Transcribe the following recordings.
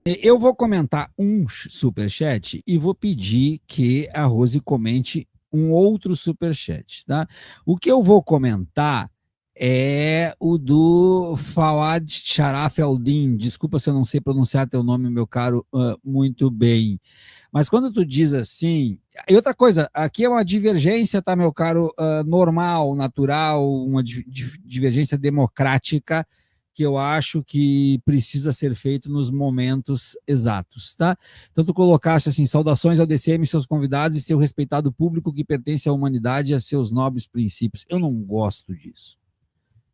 Eu vou comentar um superchat e vou pedir que a Rose comente um outro superchat, tá? O que eu vou comentar é o do Fawad Sharaf Eldin. Desculpa se eu não sei pronunciar teu nome, meu caro, muito bem. Mas quando tu diz assim. E outra coisa, aqui é uma divergência, tá, meu caro, normal, natural, uma divergência democrática que eu acho que precisa ser feito nos momentos exatos, tá? Então tu colocaste assim, saudações ao DCM, seus convidados e seu respeitado público que pertence à humanidade e a seus nobres princípios. Eu não gosto disso.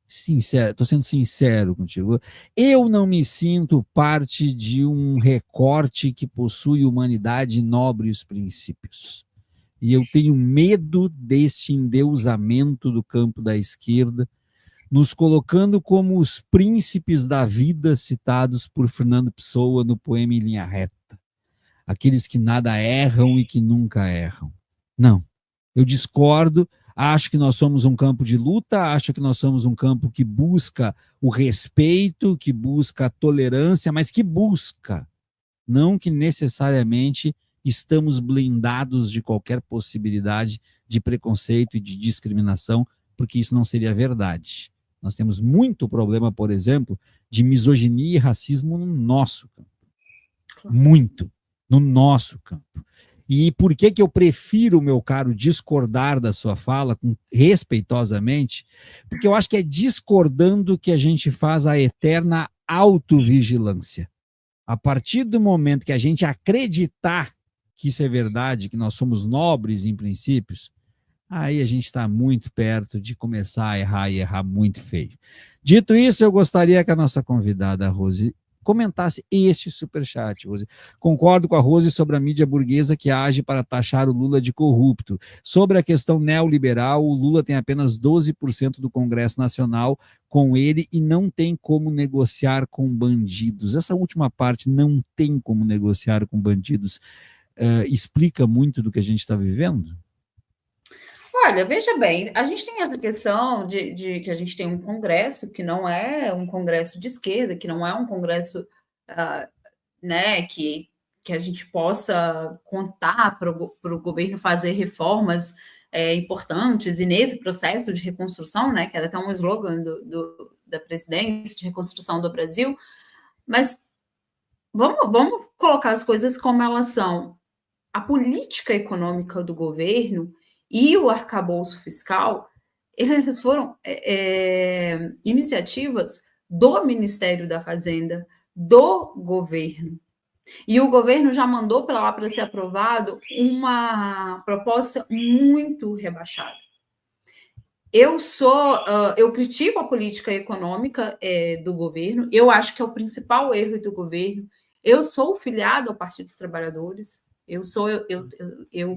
Sincero, estou sendo sincero contigo. Eu não me sinto parte de um recorte que possui humanidade e nobres princípios. E eu tenho medo deste endeusamento do campo da esquerda, nos colocando como os príncipes da vida citados por Fernando Pessoa no poema Em Linha Reta. Aqueles que nada erram e que nunca erram. Não, eu discordo, acho que nós somos um campo de luta, acho que nós somos um campo que busca o respeito, que busca a tolerância, mas que busca, não que necessariamente estamos blindados de qualquer possibilidade de preconceito e de discriminação, porque isso não seria verdade. Nós temos muito problema, por exemplo, de misoginia e racismo no nosso campo. Muito. No nosso campo. E por que eu prefiro, meu caro, discordar da sua fala, respeitosamente? Porque eu acho que é discordando que a gente faz a eterna autovigilância. A partir do momento que a gente acreditar que isso é verdade, que nós somos nobres em princípios, aí a gente está muito perto de começar a errar e errar muito feio. Dito isso, eu gostaria que a nossa convidada, Rose, comentasse este superchat, Rose. Concordo com a Rose sobre a mídia burguesa que age para taxar o Lula de corrupto. Sobre a questão neoliberal, o Lula tem apenas 12% do Congresso Nacional com ele e não tem como negociar com bandidos. Essa última parte, não tem como negociar com bandidos, explica muito do que a gente está vivendo? Olha, veja bem, a gente tem essa questão de que a gente tem um Congresso que não é um Congresso de esquerda, que não é um Congresso uh, né, que a gente possa contar para o governo fazer reformas importantes, e nesse processo de reconstrução, né, que era até um slogan da presidência, de reconstrução do Brasil, mas vamos colocar as coisas como elas são. A política econômica do governo e o arcabouço fiscal, eles foram iniciativas do Ministério da Fazenda, do governo. E o governo já mandou para lá para ser aprovado uma proposta muito rebaixada. Eu critico a política econômica do governo, eu acho que é o principal erro do governo. Eu sou filiado ao Partido dos Trabalhadores, eu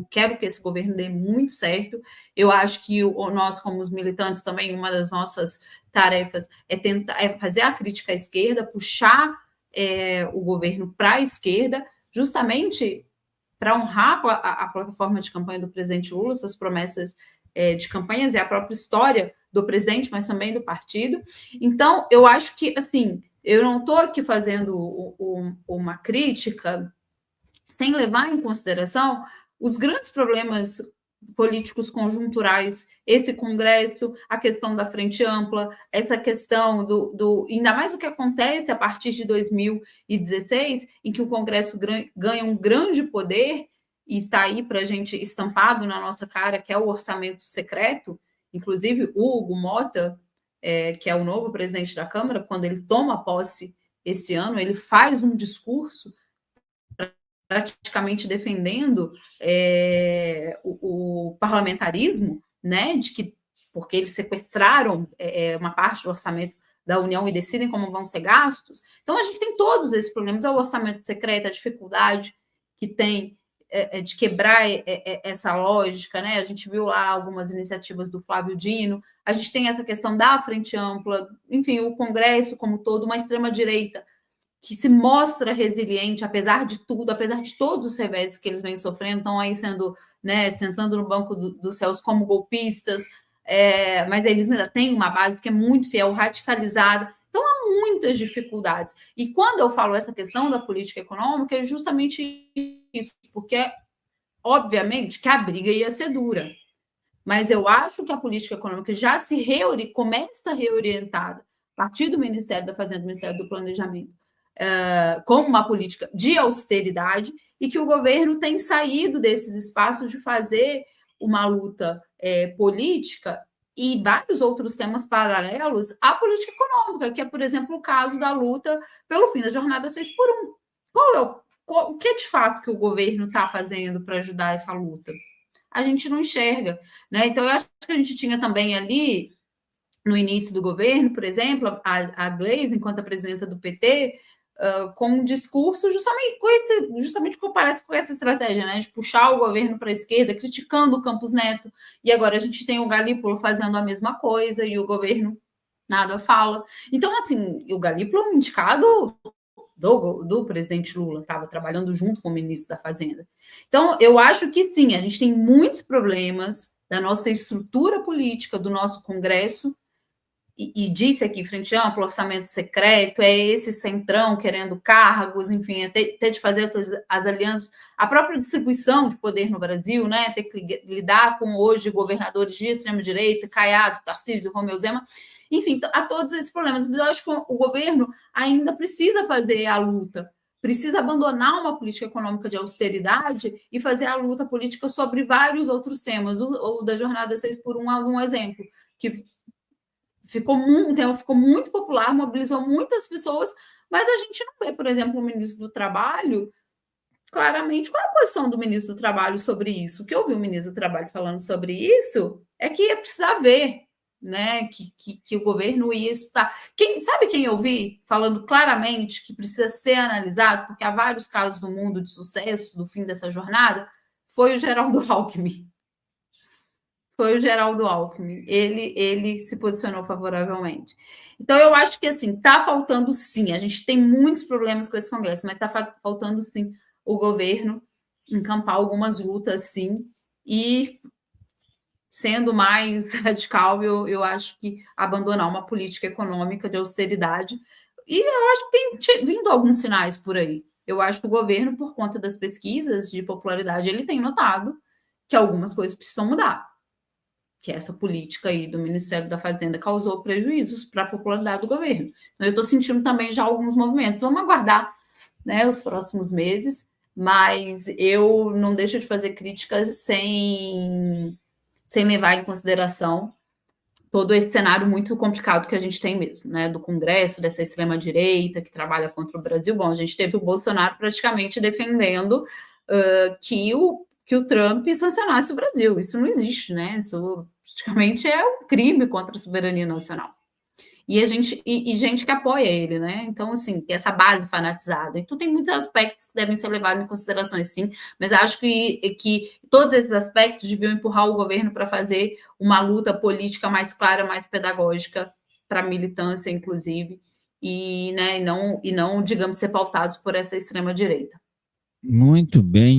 quero que esse governo dê muito certo. Eu acho que nós, como os militantes, também uma das nossas tarefas é fazer a crítica à esquerda, puxar o governo para a esquerda, justamente para honrar a plataforma de campanha do presidente Lula, suas promessas de campanhas e a própria história do presidente, mas também do partido. Então, eu acho que, assim, eu não estou aqui fazendo uma crítica sem levar em consideração os grandes problemas políticos conjunturais, esse Congresso, a questão da frente ampla, essa questão ainda mais o que acontece a partir de 2016, em que o Congresso ganha um grande poder e está aí para a gente estampado na nossa cara, que é o orçamento secreto. Inclusive, o Hugo Mota, que é o novo presidente da Câmara, quando ele toma posse esse ano, ele faz um discurso praticamente defendendo o parlamentarismo, né, de que porque eles sequestraram uma parte do orçamento da União e decidem como vão ser gastos. Então, a gente tem todos esses problemas, é o orçamento secreto, a dificuldade que tem de quebrar essa lógica, né? A gente viu lá algumas iniciativas do Flávio Dino, a gente tem essa questão da frente ampla, enfim, o Congresso como todo, uma extrema-direita que se mostra resiliente, apesar de tudo, apesar de todos os reveses que eles vêm sofrendo, estão aí sendo, né, sentando no banco dos céus como golpistas, mas eles ainda têm uma base que é muito fiel, radicalizada. Então, há muitas dificuldades. E quando eu falo essa questão da política econômica, é justamente isso, porque, obviamente, que a briga ia ser dura. Mas eu acho que a política econômica já começa reorientada a partir do Ministério da Fazenda, do Ministério do Planejamento, como uma política de austeridade, e que o governo tem saído desses espaços de fazer uma luta política e vários outros temas paralelos à política econômica, que é, por exemplo, o caso da luta pelo fim da jornada 6x1. O que de fato que o governo está fazendo para ajudar essa luta? A gente não enxerga, né? Então, eu acho que a gente tinha também ali, no início do governo, por exemplo, a Gleisi, enquanto a presidenta do PT, com um discurso justamente que parece com essa estratégia, né, de puxar o governo para a esquerda, criticando o Campos Neto, e agora a gente tem o Galípolo fazendo a mesma coisa, e o governo nada fala. Então, assim, o Galípolo indicado do presidente Lula, estava trabalhando junto com o ministro da Fazenda. Então, eu acho que sim, a gente tem muitos problemas da nossa estrutura política, do nosso Congresso, e disse aqui, frente ampla, orçamento secreto, é esse centrão querendo cargos, enfim, até de fazer as alianças, a própria distribuição de poder no Brasil, né, ter que lidar com hoje governadores de extrema-direita, Caiado, Tarcísio, Romeu Zema, enfim, há todos esses problemas. Mas eu acho que o governo ainda precisa fazer a luta, precisa abandonar uma política econômica de austeridade e fazer a luta política sobre vários outros temas. O da jornada 6x1 é um exemplo, que ficou muito popular, mobilizou muitas pessoas, mas a gente não vê, por exemplo, o ministro do Trabalho, claramente, qual é a posição do ministro do Trabalho sobre isso? O que eu vi o ministro do Trabalho falando sobre isso é que ia precisar ver, né, que o governo ia estar... Sabe quem eu vi falando claramente que precisa ser analisado, porque há vários casos no mundo de sucesso do fim dessa jornada? Foi o Geraldo Alckmin. Ele se posicionou favoravelmente. Então, eu acho que, assim, está faltando, sim, a gente tem muitos problemas com esse Congresso, mas está faltando, sim, o governo encampar algumas lutas, sim, e, sendo mais radical, eu acho que abandonar uma política econômica de austeridade. E eu acho que tem vindo alguns sinais por aí. Eu acho que o governo, por conta das pesquisas de popularidade, ele tem notado que algumas coisas precisam mudar, que essa política aí do Ministério da Fazenda causou prejuízos para a popularidade do governo. Então, eu estou sentindo também já alguns movimentos. Vamos aguardar, né, os próximos meses, mas eu não deixo de fazer críticas sem levar em consideração todo esse cenário muito complicado que a gente tem mesmo, né, do Congresso, dessa extrema-direita que trabalha contra o Brasil. Bom, a gente teve o Bolsonaro praticamente defendendo que o Trump sancionasse o Brasil. Isso não existe, né? Isso praticamente é um crime contra a soberania nacional. E gente que apoia ele, né? Então, assim, essa base fanatizada. Então, tem muitos aspectos que devem ser levados em consideração, sim, mas acho que todos esses aspectos deviam empurrar o governo para fazer uma luta política mais clara, mais pedagógica para a militância, inclusive, e não, digamos, ser pautados por essa extrema-direita. Muito bem.